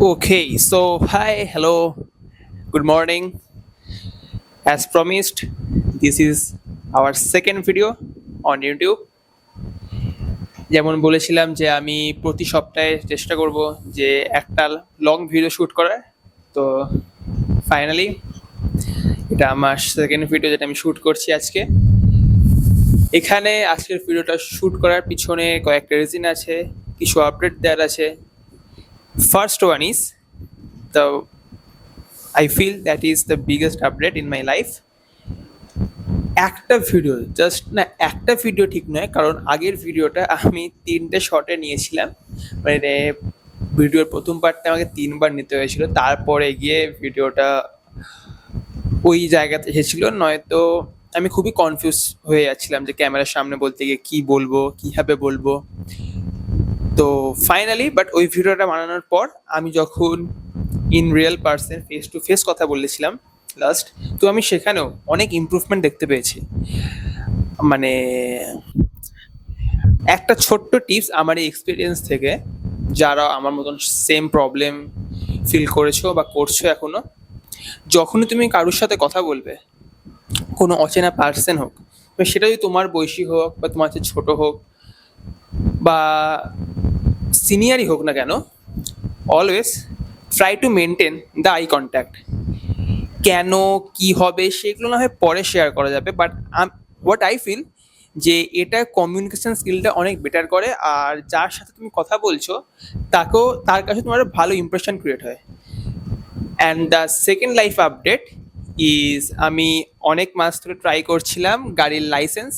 Okay, so hi, hello, good morning. As promised, this is our second video on YouTube. যেমন বলেছিলাম যে আমি প্রতি সপ্তাহে চেষ্টা করব যে একটা লং ভিডিও শ্যুট করার। তো ফাইনালি এটা আমার সেকেন্ড ভিডিও যেটা আমি শ্যুট করছি আজকে। এখানে আজকের ভিডিওটা শ্যুট করার পিছনে কয়েকটা রিজন আছে, কিছু আপডেট দেওয়ার আছে। First one is the I feel that is the biggest update in my life. একটা ভিডিও জাস্ট না, একটা ভিডিও ঠিক নয়, কারণ আগের ভিডিওটা আমি তিনটে শটে নিয়েছিলাম। মানে ভিডিওর প্রথম পার্টটা আমাকে তিনবার নিতে হয়েছিল, তারপরে গিয়ে ভিডিওটা ওই জায়গাতে এসেছিল। নয়তো আমি খুবই কনফিউজ হয়ে যাচ্ছিলাম যে ক্যামেরার সামনে বলতে গিয়ে কী বলবো, কীভাবে বলবো। তো ফাইনালি বাট ওই ভিডিওটা বানানোর পর আমি যখন in real person face to face কথা বলেছিলাম লাস্ট, তো আমি সেখানেও অনেক ইমপ্রুভমেন্ট দেখতে পেয়েছি। মানে একটা ছোট্ট টিপস আমার এই এক্সপিরিয়েন্স থেকে, যারা আমার মতন সেম প্রবলেম ফিল করেছো বা করছো এখনো, যখনই তুমি কারোর সাথে কথা বলবে, কোনো অচেনা পার্সন হোক, সেটা যদি তোমার বয়সী হোক বা তোমার চেয়ে ছোটো হোক বা সিনিয়রই হোক না কেন, always try to maintain the eye contact. কেন কি হবে সেগুলো না হয় পরে শেয়ার করা যাবে, বাট হোয়াট আই ফিল যে এটা কমিউনিকেশন স্কিলটা অনেক বেটার করে, আর যার সাথে তুমি কথা বলছো তার কাছে তোমার ভালো ইমপ্রেশন ক্রিয়েট হয়। And the second life update is, আমি অনেক মাস ধরে ট্রাই করছিলাম গাড়ির লাইসেন্স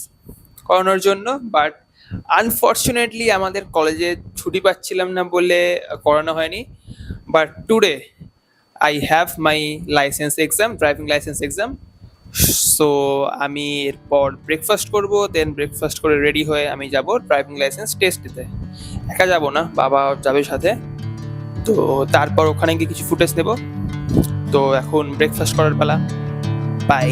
করানোর জন্য, বাট আনফর্চুনেটলি আমাদের কলেজে ছুটি পাচ্ছিলাম না বলে করানো হয়নি। But today I have my license exam, driving license exam. So আমি এরপর ব্রেকফাস্ট করব, দেন ব্রেকফাস্ট করে রেডি হয়ে আমি যাব ড্রাইভিং লাইসেন্স টেস্ট দিতে। একা যাব না, বাবা যাবে সাথে। তো তারপর ওখানে গিয়ে কিছু ফুটেজ নেব। তো এখন ব্রেকফাস্ট করার পালা। Bye.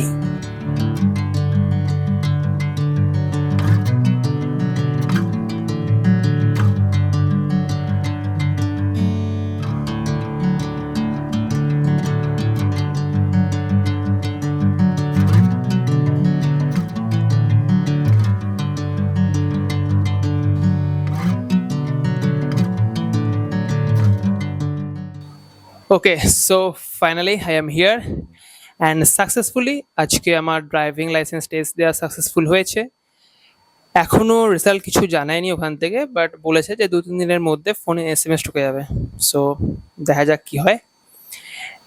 Okay, so finally I am here and successfully আজকে আমার ড্রাইভিং লাইসেন্স টেস্ট দেওয়া সাকসেসফুল হয়েছে। এখনও রেজাল্ট কিছু জানায়নি ওখান থেকে, বাট বলেছে যে 2-3 দিনের মধ্যে ফোনে SMS ঢুকে যাবে। সো দেখা যাক কী হয়।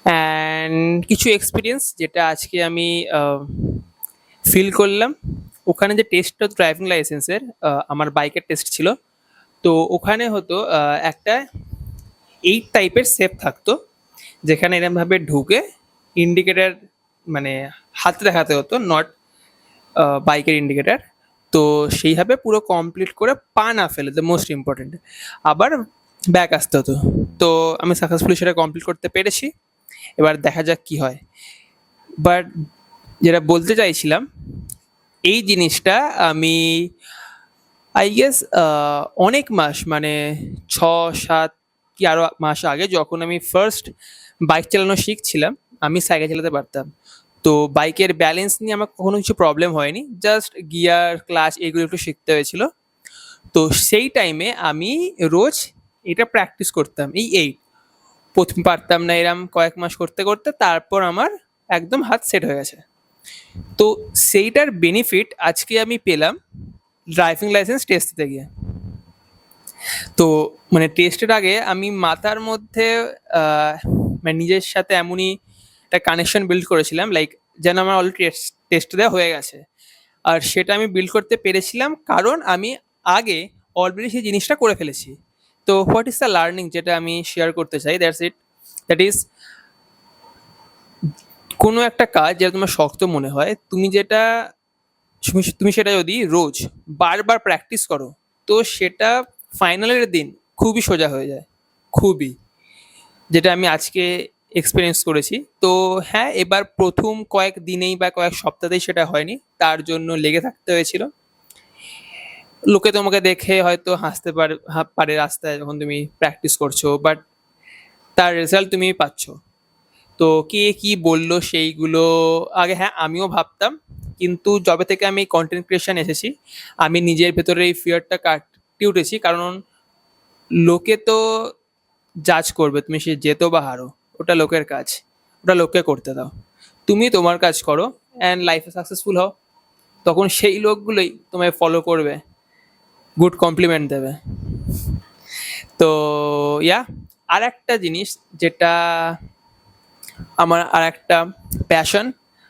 অ্যান্ড কিছু এক্সপিরিয়েন্স যেটা আজকে আমি ফিল করলাম, ওখানে যে টেস্টটা ড্রাইভিং লাইসেন্সের, আমার বাইকের টেস্ট ছিল। তো ওখানে হতো একটা 8 টাইপের সেপ থাকতো, যেখানে এরমভাবে ঢুকে ইন্ডিকেটার মানে হাতে দেখাতে হতো, নট বাইকের ইন্ডিকেটার। তো সেইভাবে পুরো কমপ্লিট করে পা না ফেলে, দ্য মোস্ট ইম্পর্টেন্ট, আবার ব্যাক আসতে হতো। তো আমি সাকসেসফুলি সেটা কমপ্লিট করতে পেরেছি। এবার দেখা যাক কি হয়। বাট যেটা বলতে চাইছিলাম, এই জিনিসটা আমি আই গেস অনেক মাস, মানে 6-7 কি আরও মাস আগে, যখন আমি ফার্স্ট বাইক চালানো শিখছিলাম, আমি সাইকেল চালাতে পারতাম। তো বাইকের ব্যালেন্স নিয়ে আমার কখনো কিছু প্রবলেম হয়নি, জাস্ট গিয়ার ক্লাচ এগুলো একটু শিখতে হয়েছিল। তো সেই টাইমে আমি রোজ এটা প্র্যাকটিস করতাম। এই প্রথম পারতাম না, এরম কয়েক মাস করতে করতে তারপর আমার একদম হাত সেট হয়ে গেছে। তো সেইটার বেনিফিট আজকে আমি পেলাম ড্রাইভিং লাইসেন্স টেস্ট দিতে গিয়ে। তো মানে টেস্টের আগে আমি মাথার মধ্যে মানে নিজের সাথে এমনই একটা কানেকশন বিল্ড করেছিলাম, লাইক যেন আমার অলরেডি টেস্ট দেওয়া হয়ে গেছে। আর সেটা আমি বিল্ড করতে পেরেছিলাম কারণ আমি আগে অলরেডি সেই জিনিসটা করে ফেলেছি। তো হোয়াট ইজ দ্য লার্নিং যেটা আমি শেয়ার করতে চাই, দ্যাটস ইট। দ্যাট ইজ, কোনো একটা কাজ যেটা তোমার শক্ত মনে হয়, তুমি সেটা যদি রোজ বারবার প্র্যাকটিস করো, তো সেটা ফাইনালের দিন খুবই সোজা হয়ে যায়, খুবই। যেটা আমি আজকে এক্সপিরিয়েন্স করেছি। তো হ্যাঁ, এবার প্রথম কয়েক দিনেই বা কয়েক সপ্তাহেই সেটা হয়নি, তার জন্য লেগে থাকতে হয়েছিল। লোকে তোমাকে দেখে হয়তো হাসতে পারে রাস্তায় যখন তুমি প্র্যাকটিস করছো, বাট তার রেজাল্ট তুমি পাচ্ছ। তো কে কি বললো সেইগুলো আগে হ্যাঁ আমিও ভাবতাম, কিন্তু যবে থেকে আমি কন্টেন্ট ক্রিয়েশন এসেছি আমি নিজের ভেতরে এই ফিয়ারটা কাটিয়ে উঠেছি। কারণ লোকে তো জাজ করবে, তুমি সে যেতো বা হারো, ওটা লোকের কাজ, ওটা লোককে করতে দাও। তুমি তোমার কাজ করো অ্যান্ড লাইফে সাকসেসফুল হও, তখন সেই লোকগুলোই তোমায় ফলো করবে, গুড কমপ্লিমেন্ট দেবে। তো ইয়া, আর একটা জিনিস যেটা আমার আর একটা প্যাশন,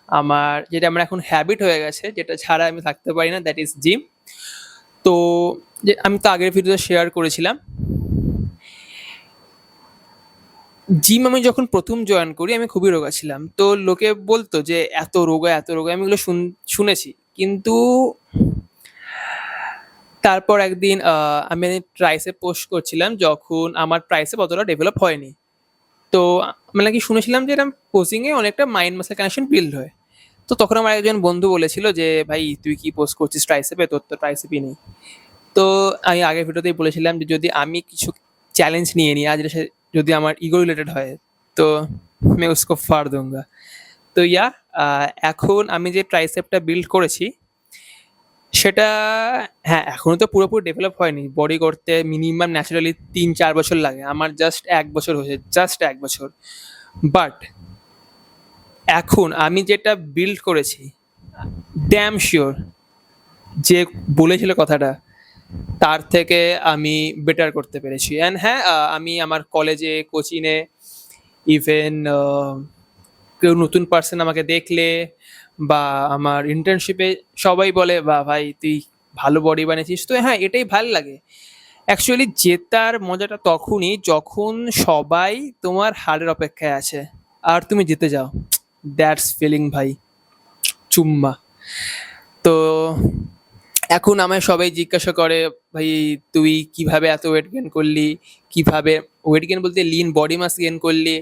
আমার যেটা আমার এখন হ্যাবিট হয়ে গেছে, যেটা ছাড়া আমি থাকতে পারি না, দ্যাট ইজ জিম। তো যে আমি তো আগের ভিডিওতে শেয়ার করেছিলাম, জিম আমি যখন প্রথম জয়েন করি আমি খুবই রোগা ছিলাম। তো লোকে বলতো যে এত রোগা এত রোগা, আমি এগুলো শুনেছি। কিন্তু তারপর একদিন আমি ট্রাইসেপ পোস্ট করছিলাম যখন আমার ট্রাইসেপ অতটা ডেভেলপ হয়নি। তো আমি নাকি শুনেছিলাম যে এরকম পোজিংয়ে অনেকটা মাইন্ড মাসেল কানেকশন বিল্ড হয়। তো তখন আমার একজন বন্ধু বলেছিল যে ভাই তুই কি পোস্ট করছিস ট্রাইসেপে, তোর তো ট্রাইসেপই নেই। তো আমি আগের ভিডিওতেই বলেছিলাম যে যদি আমি কিছু চ্যালেঞ্জ নিয়ে নিই আজ, যদি আমার ইগো রিলেটেড হয়, তো मैं उसको फाड़ दूंगा। তো ইয়া, এখন আমি যে ট্রাইসেপটা বিল্ড করেছি সেটা, হ্যাঁ এখনো তো পুরোপুরি ডেভেলপ হয়নি, বডি করতে মিনিমাম ন্যাচারালি 3-4 বছর লাগে, আমার জাস্ট 1 বছর হয়েছে, জাস্ট 1 বছর। বাট এখন আমি যেটা বিল্ড করেছি, ড্যাম শিওর যে বলেছিল কথাটা তার থেকে আমি বেটার করতে পেরেছি। অ্যান্ড হ্যাঁ, আমি আমার কলেজে কোচিংয়ে ইভেন কেউ নতুন পার্সন আমাকে দেখলে বা আমার ইন্টার্নশিপে সবাই বলে বা ভাই তুই ভালো বডি বানিয়েছিস। তো হ্যাঁ এটাই ভাল লাগে অ্যাকচুয়ালি, জেতার মজাটা তখনই যখন সবাই তোমার হারের অপেক্ষায় আছে আর তুমি জিতে যাও, দ্যাটস ফিলিং ভাই, চুম্মা। তো এখন আমায় সবাই জিজ্ঞাসা করে ভাই তুই কিভাবে এত ওয়েট গেন করলি, কিভাবে ওয়েট গেন বলতে লিন বডি মাস গেন করলি,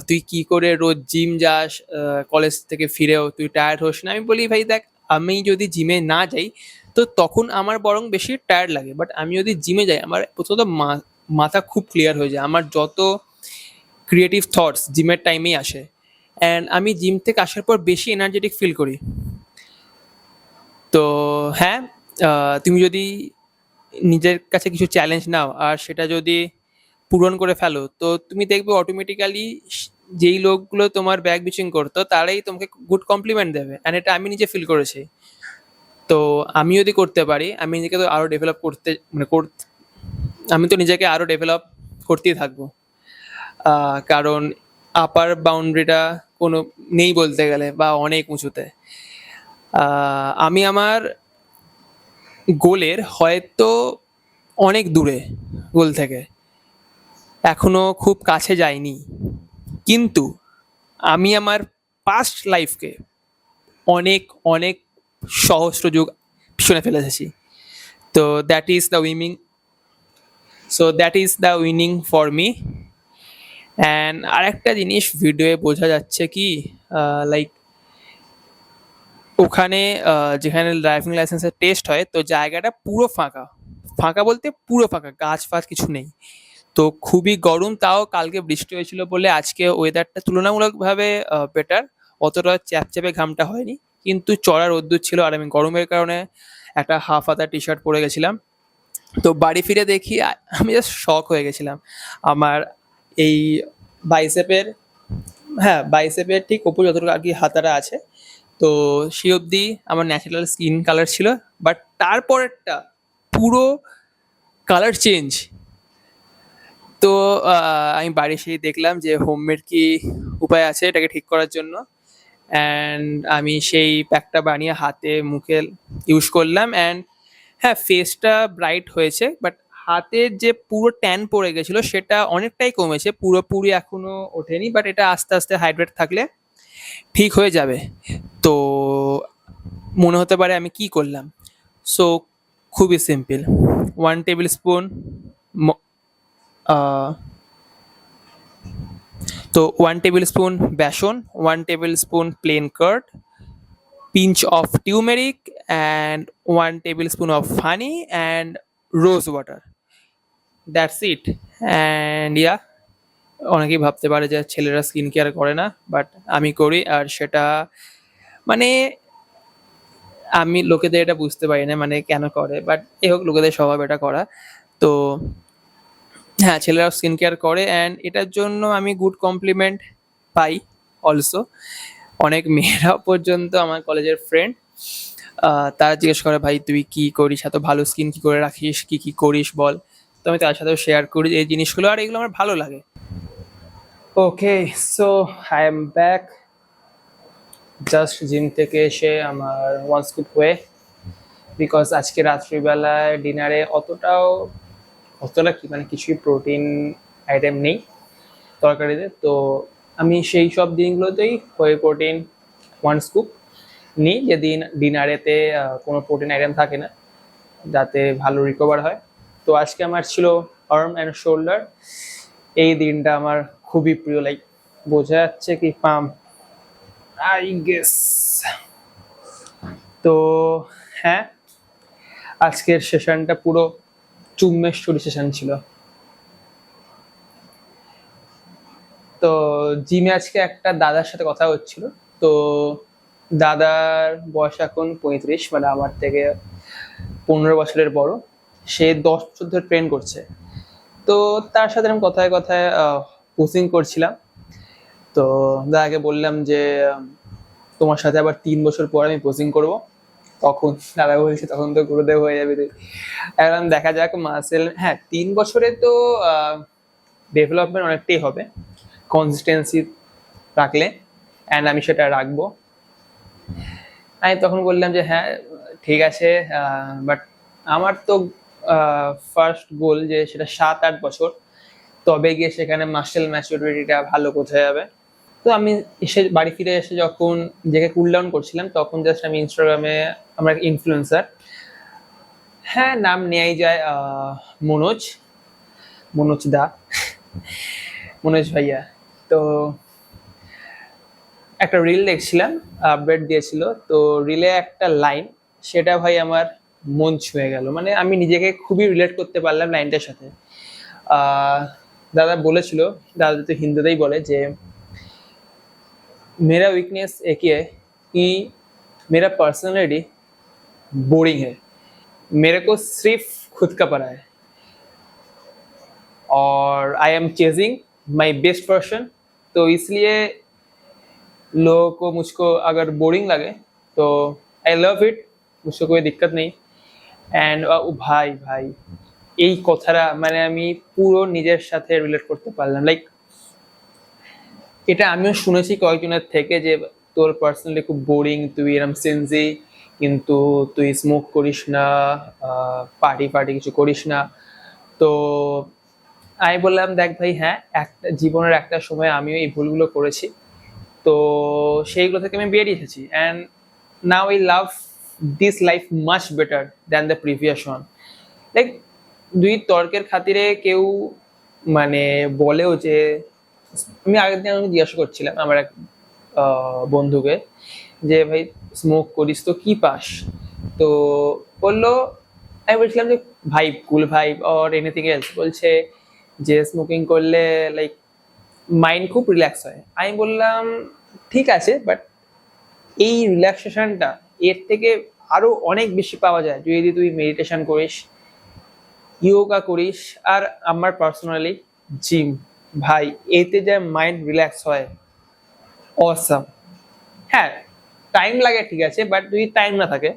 তুই কি করে রোজ জিম যাস, কলেজ থেকে ফিরেও তুই টায়ার্ড হোস না। আমি বলি ভাই দেখ, আমি যদি জিমে না যাই তো তখন আমার বরং বেশি টায়ার্ড লাগে, বাট আমি যদি জিমে যাই আমার প্রথমত মাথা খুব ক্লিয়ার হয়ে যায়, আমার যত ক্রিয়েটিভ থটস জিমের টাইমেই আসে অ্যান্ড আমি জিম থেকে আসার পর বেশি এনার্জেটিক ফিল করি। তো হ্যাঁ, তুমি যদি নিজের কাছে কিছু চ্যালেঞ্জ নাও আর সেটা যদি পূরণ করে ফেলো তো তুমি দেখবে অটোমেটিক্যালি যেই লোকগুলো তোমার ব্যাক বিচিং করতো তারাই তোমাকে গুড কমপ্লিমেন্ট দেবে, অ্যান্ড এটা আমি নিজে ফিল করেছি। তো আমি যদি করতে পারি আমি নিজেকে তো আরও ডেভেলপ করতে মানে আমি তো নিজেকে আরও ডেভেলপ করতেই থাকবো। কারণ আপার বাউন্ডারিটা কোনো নেই বলতে গেলে, বা অনেক উঁচুতে। আমি আমার গোলের হয়তো অনেক দূরে, গোল থেকে এখনো খুব কাছে যাইনি, কিন্তু আমি আমার পাস্ট লাইফকে অনেক অনেক সহস্র যুগ পিছনে ফেলে এসেছি। তো that is the winning, so that is the winning for me. And আরেকটা জিনিস ভিডিওয়ে বোঝা যাচ্ছে কি, লাইক ওখানে যেখানে ড্রাইভিং লাইসেন্সের টেস্ট হয় তো জায়গাটা পুরো ফাঁকা, ফাঁকা বলতে পুরো ফাঁকা, গাছ ফাছ কিছু নেই। তো খুবই গরম, তাও কালকে বৃষ্টি হয়েছিল বলে আজকে ওয়েদারটা তুলনামূলকভাবে বেটার, অতটা চ্যাপচ্যাপে ঘামটা হয়নি, কিন্তু চড়া রোদ্দুর ছিল আর আমি গরমের কারণে একটা হাফ হাতা টি শার্ট পরে গেছিলাম। তো বাড়ি ফিরে দেখি আমি জাস্ট শক হয়ে গেছিলাম, আমার এই বাইসেপের, হ্যাঁ বাইসেপের ঠিক ওপর যতটুকু আর কি হাতাটা আছে, তো সেই অবধি আমার ন্যাচারাল স্কিন কালার ছিল, বাট তারপরেরটা পুরো কালার চেঞ্জ। তো আমি বাড়ি এসেই দেখলাম যে হোমমেড কি উপায় আছে এটাকে ঠিক করার জন্য, অ্যান্ড আমি সেই প্যাকটা বানিয়ে হাতে মুখে ইউজ করলাম। অ্যান্ড হ্যাঁ ফেসটা ব্রাইট হয়েছে, বাট হাতের যে পুরো ট্যান পড়ে গেছিলো সেটা অনেকটাই কমেছে, পুরোপুরি এখনো ওঠেনি, বাট এটা আস্তে আস্তে হাইড্রেট থাকলে ঠিক হয়ে যাবে। তো মনে হতে পারে আমি কি করলাম, সো খুবই সিম্পল। 1 টেবিল স্পুন, তো 1 টেবিল স্পুন বেসন, 1 tablespoon plain curd, pinch of turmeric, and 1 tablespoon of honey and rose water. That's it. And yeah, অনেকেই ভাবতে পারে যে ছেলেরা স্কিন কেয়ার করে না, বাট আমি করি। আর সেটা মানে আমি লোকেদের এটা বুঝতে পারি না মানে কেন করে, বাট এ হোক, লোকেদের স্বভাব এটা করা। তো হ্যাঁ, ছেলেরাও স্কিন কেয়ার করে অ্যান্ড এটার জন্য আমি গুড কমপ্লিমেন্ট পাই অলসো। অনেক মেয়েরাও পর্যন্ত আমার কলেজের ফ্রেন্ড, তারা জিজ্ঞেস করে, ভাই তুই কি করিস, এত ভালো স্কিন কি করে রাখিস, কি কি করিস বল। তো আমি তার সাথেও শেয়ার করি এই জিনিসগুলো, আর এগুলো আমার ভালো লাগে। Okay, so I am back just gym থেকে এসে আমার ওয়ান স্কুপ হয়ে, বিকজ আজকে রাত্রিবেলায় ডিনারে অতটা কি মানে কিছুই প্রোটিন আইটেম নেই তরকারিতে। তো আমি সেই সব দিনগুলোতেই হয়ে প্রোটিন ওয়ান স্কুপ নিই, যেদিন ডিনারেতে কোনো প্রোটিন আইটেম থাকে না, যাতে ভালো রিকভার হয়। তো আজকে আমার ছিল আর্ম অ্যান্ড শোল্ডার। এই দিনটা আমার খুবই প্রিয়, লাইক বোঝা যাচ্ছে কি পাম্প আই গেস। তো হ্যাঁ, আজকের সেশনটা পুরো চুম্বেশ্বরী সেশন ছিল। তো জিমে আজকে একটা দাদার সাথে কথা হচ্ছিল। তো দাদার বয়স এখন 35, মানে আমার থেকে 15 বছরের বড়। সে 10 বছর ধরে ট্রেন করছে। তো তার সাথে আমি কথায় কথায় কোচিং করছিলাম। তো দাদাকে বললাম যে তোমার সাথে আবার 3 বছর পর আমি কোচিং করব। তখন দাদা বলছে, তখন তো গুরুদেব হয়ে যাবে তুই। এখন দেখা যাক মাসেল, হ্যাঁ 3 বছরে তো ডেভেলপমেন্ট অনেকটাই হবে কনসিস্টেন্সি রাখলে, অ্যান্ড আমি সেটা রাখবো। আমি তখন বললাম যে হ্যাঁ ঠিক আছে, বাট আমার তো ফার্স্ট গোল যে সেটা 7-8 বছর, তবে গিয়ে সেখানে মাসেল ম্যাচুরিটিটা ভালো বোঝা যাবে। তো আমি বাড়ি ফিরে এসে যখন নিজেকে কুল ডাউন করছিলাম, তখন জাস্ট আমি ইনস্টাগ্রামে, আমার ইনফ্লুয়েন্সার, হ্যাঁ নাম নেওয়াই যায়, মনোজ মনোজ দা মনোজ ভাইয়া। তো একটা রিল দেখছিলাম, আপডেট দিয়েছিল। তো রিলে একটা লাইন, সেটা ভাই আমার মন ছুঁয়ে গেল, মানে আমি নিজেকে খুবই রিলেট করতে পারলাম লাইনটার সাথে। আহ, দাদা বলেছিল, দাদা তো হিন্দিতেই বলে যে मेरा वीकनेस एक ही है कि मेरा पर्सनालिटी बोरिंग है, मेरे को सिर्फ खुद का पता है, और I am chasing my best version. तो इसलिए लोगों को मुझको अगर बोरिंग लगे तो आई लव इट, मुझको कोई दिक्कत नहीं। অ্যান্ড ভাই ভাই এই কথাটা মানে আমি পুরো নিজের সাথে রিলেট করতে পারলাম। লাইক এটা আমিও শুনেছি কয়েকজনের থেকে যে তোর পার্সোনালি খুব বোরিং, তুই এরম সেন্সি, কিন্তু তুই স্মোক করিস না, পার্টি পার্টি কিছু করিস না। তো আমি বললাম দেখ ভাই, হ্যাঁ একটা জীবনের একটা সময় আমিও এই ভুলগুলো করেছি। তো সেইগুলো থেকে আমি বেরিয়ে এসেছি, and now I love this life much better than the previous one. Like দুই তর্কের খাতিরে কেউ মানে বলেও যে, আমি আগের দিন আমি জিজ্ঞাসা করছিলাম আমার এক বন্ধুকে যে ভাই স্মোক করিস তো কি পাস। তো বললো, আমি বলছিলাম যে ভাই কুল ভাই অর এনিথিং এলস, বলছে যে স্মোকিং করলে লাইক মাইন্ড খুব রিল্যাক্স হয়। আমি বললাম ঠিক আছে, বাট এই রিল্যাক্সেশনটা এর থেকে আরো অনেক বেশি পাওয়া যায় যদি তুই মেডিটেশন করিস, ইয়োগা করিস, আর আমার পার্সোনালি জিম। ভাই এতে যে মাইন্ড রিল্যাক্স হয়, অসাম। হ্যাঁ টাইম লাগে ঠিক আছে, বাট যদি টাইম না থাকে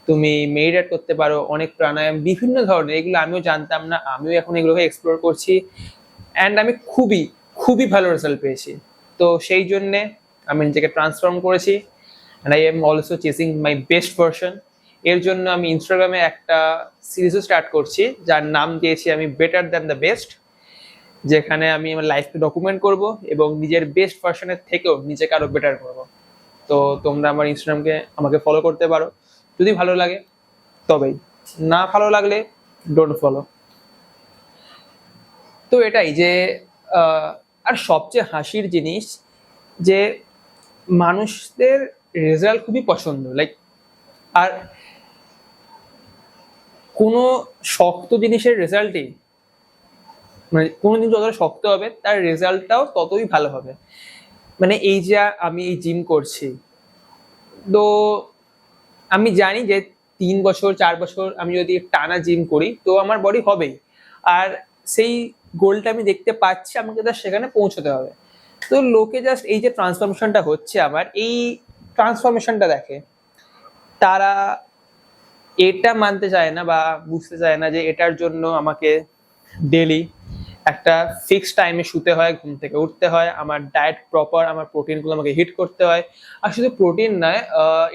তুমি মেডিটেট করতে পারো, অনেক প্রাণায়াম বিভিন্ন ধরনের, এগুলো আমিও জানতাম না, আমিও এখন এগুলোকে এক্সপ্লোর করছি, অ্যান্ড আমি খুবই খুবই ভালো রেজাল্ট পেয়েছি। তো সেই জন্যে আমি নিজেকে ট্রান্সফর্ম করেছি, and I am also chasing my best version. এর জন্য আমি ইনস্টাগ্রামে একটা সিরিজও স্টার্ট করছি, যার নাম দিয়েছি আমি বেটার দ্যান দ্য বেস্ট, যেখানে আমি আমার লাইফকে ডকুমেন্ট করব এবং নিজের বেস্ট ভার্সনের থেকেও নিজেকে আরো বেটার করব। তো তোমরা আমার ইনস্টাগ্রামকে আমাকে ফলো করতে পারো যদি ভালো লাগে, তবেই, না ভালো লাগলে ডোন্ট ফলো। তো এটাই যে আর সবচেয়ে হাসির জিনিস যে মানুষদের রেজাল্ট খুবই পছন্দ, লাইক আর কোনো শক্ত জিনিসের রেজাল্টই মানে কোনো জিনিস যতটা শক্ত হবে তার রেজাল্টটাও ততই ভালো হবে। মানে এই যে আমি এই জিম করছি, তো আমি জানি যে 3 বছর 4 বছর আমি যদি টানা জিম করি তো আমার বডি হবেই। আর সেই গোলটা আমি দেখতে পাচ্ছি, আমাকে জাস্ট সেখানে পৌঁছতে হবে। তো লোকে জাস্ট এই যে ট্রান্সফরমেশনটা হচ্ছে আমার, এই ট্রান্সফরমেশনটা দেখে, তারা এটা মানতে চায় না বা বুঝতে চায় না যে এটার জন্য আমাকে ডেলি একটা ফিক্সড টাইমে শুতে হয়, ঘুম থেকে উঠতে হয়, আমার ডায়েট প্রপার, আমার প্রোটিনগুলো আমাকে হিট করতে হয়। আর শুধু প্রোটিন নয়,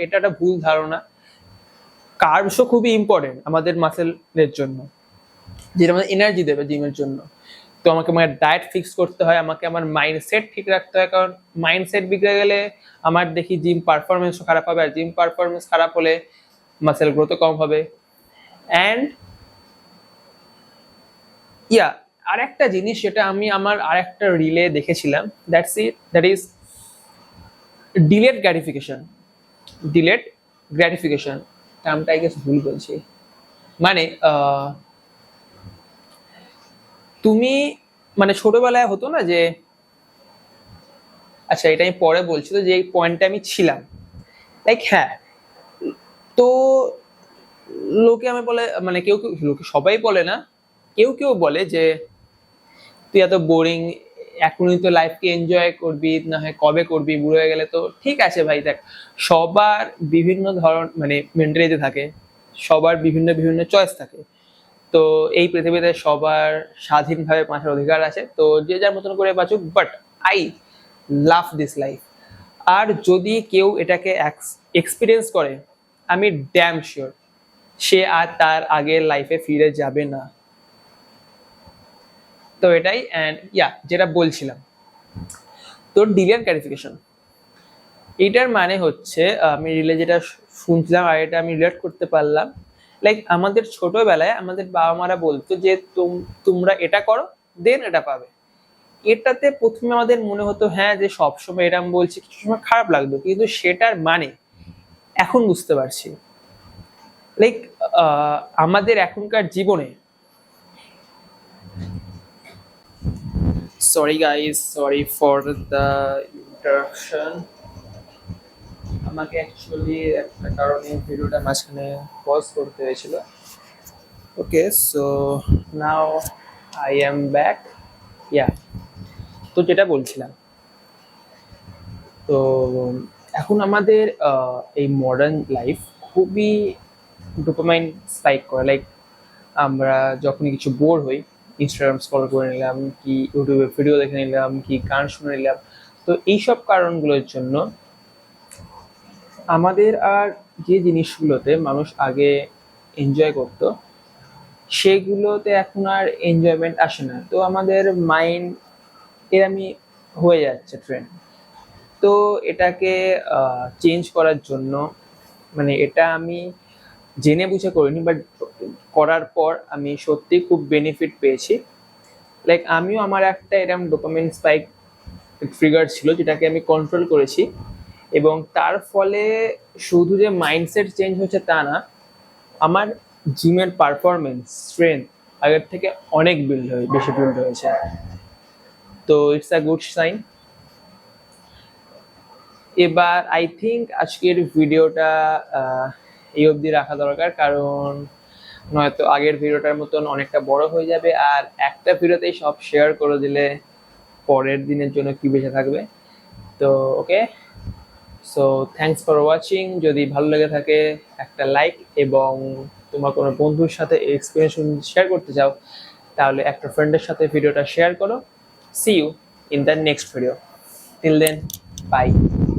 এটা একটা ভুল ধারণা, কার্বসও খুবই ইম্পর্টেন্ট আমাদের মাসেলের জন্য, যেটা আমাদের এনার্জি দেবে জিমের জন্য। তো আমাকে আমার ডায়েট ফিক্স করতে হয়, আমাকে আমার মাইন্ডসেট ঠিক রাখতে হয়, কারণ মাইন্ডসেট বিগড়ে গেলে আমার দেখি জিম পারফরমেন্সও খারাপ হবে, আর জিম পারফরমেন্স খারাপ হলে মাসেল গ্রোথও কম হবে। অ্যান্ড ইয়া, আর একটা জিনিস যেটা আমি আমার আর একটা রিলে দেখেছিলাম, that is delayed gratification. Delayed gratification টার্মটা আই গেস ভুল বলছি। মানে তুমি, মানে ছোটবেলায় হতো না যে, আচ্ছা এটা আমি পরে বলছি, তো যে পয়েন্টে আমি ছিলাম, লাইক হ্যাঁ, তো লোকে আমি বলে, মানে কেউ কেউ, লোকে সবাই বলে না, কেউ কেউ বলে যে তুই এত বোরিং, এখনই তো লাইফকে এনজয় করবি, না হয় কবে করবি, বুড়ো হয়ে গেলে। তো ঠিক আছে ভাই, দেখ সবার বিভিন্ন ধরন মানে মেন্টালিটি থাকে, সবার বিভিন্ন বিভিন্ন চয়েস থাকে। তো এই পৃথিবীতে সবার স্বাধীনভাবে বাঁচার অধিকার আছে, তো যে যার মতন করে বাঁচুক, but I love this life. আর যদি কেউ এটাকে এক্সপিরিয়েন্স করে, আমি ড্যাম শিওর সে আর তার আগের লাইফে ফিরে যাবে না। তো এটাই, অ্যান্ড ইয়া যেটা বলছিলাম, তো ডিলেড গ্র্যাটিফিকেশন, এটার মানে হচ্ছে আমি রিলে যেটা শুনছিলাম আর এটা আমি রিলেট করতে পারলাম, লাইক আমাদের ছোটবেলায় আমাদের বাবা মারা বলতো যে তোমরা এটা করো, দেন এটা পাবে। এটাতে প্রথমে আমাদের মনে হতো হ্যাঁ, যে সবসময় এরম বলছি, কিছু সময় খারাপ লাগতো, কিন্তু সেটার মানে এখন বুঝতে পারছি। লাইক আমাদের এখনকার জীবনে, sorry guys, sorry for the interruption, আমাকে অ্যাকচুয়ালি একটা কারণে ভিডিওটা মাঝখানে পজ করতে হয়েছিল। Okay, so now I am back. Yeah, তো যেটা বলছিলাম, তো এখন আমাদের এই মডার্ন লাইফ খুবই ডোপামাইন স্পাইক করে। লাইক আমরা যখনই কিছু বোর হই, ইনস্টাগ্রাম স্ক্রল করে নিলাম, কি ইউটিউবে ভিডিও দেখে নিলাম, কি গান শুনে নিলাম। তো এইসব কারণগুলোর জন্য আমাদের আর যে জিনিসগুলোতে মানুষ আগে এনজয় করতো, সেগুলোতে এখন আর এনজয়মেন্ট আসে না। তো আমাদের মাইন্ড এরমই হয়ে যাচ্ছে ট্রেন্ড। তো এটাকে চেঞ্জ করার জন্য, মানে এটা আমি জেনে বুঝে করিনি, বাট করার পর আমি সত্যি খুব বেনিফিট পেয়েছি। লাইক আমিও আমার একটা এরকম ডোপামিন স্পাইক ট্রিগার ছিল, যেটাকে আমি কন্ট্রোল করেছি, এবং তার ফলে শুধু যে মাইন্ডসেট চেঞ্জ হচ্ছে তা না, আমার জিমের পারফরমেন্স, স্ট্রেংথ আগের থেকে অনেক বেশি বিল্ড হয়েছে। তো ইটস আ গুড সাইন। এবার আই থিঙ্ক আজকের ভিডিওটা এই অবধি রাখা দরকার, কারণ নয়তো আগের ভিডিওটার মতন অনেকটা বড় হয়ে যাবে, আর একটা ভিডিওতেই সব শেয়ার করে দিলে পরের দিনের জন্য কি বেঁচে থাকবে। তো ওকে, সো থ্যাংকস ফর ওয়াচিং। যদি ভালো লেগে থাকে একটা লাইক, এবং তোমার কোনো বন্ধুর সাথে এক্সপিরিয়েন্স শেয়ার করতে চাও, তাহলে একটা ফ্রেন্ডের সাথে ভিডিওটা শেয়ার করো। See you in the next video. Till then, by.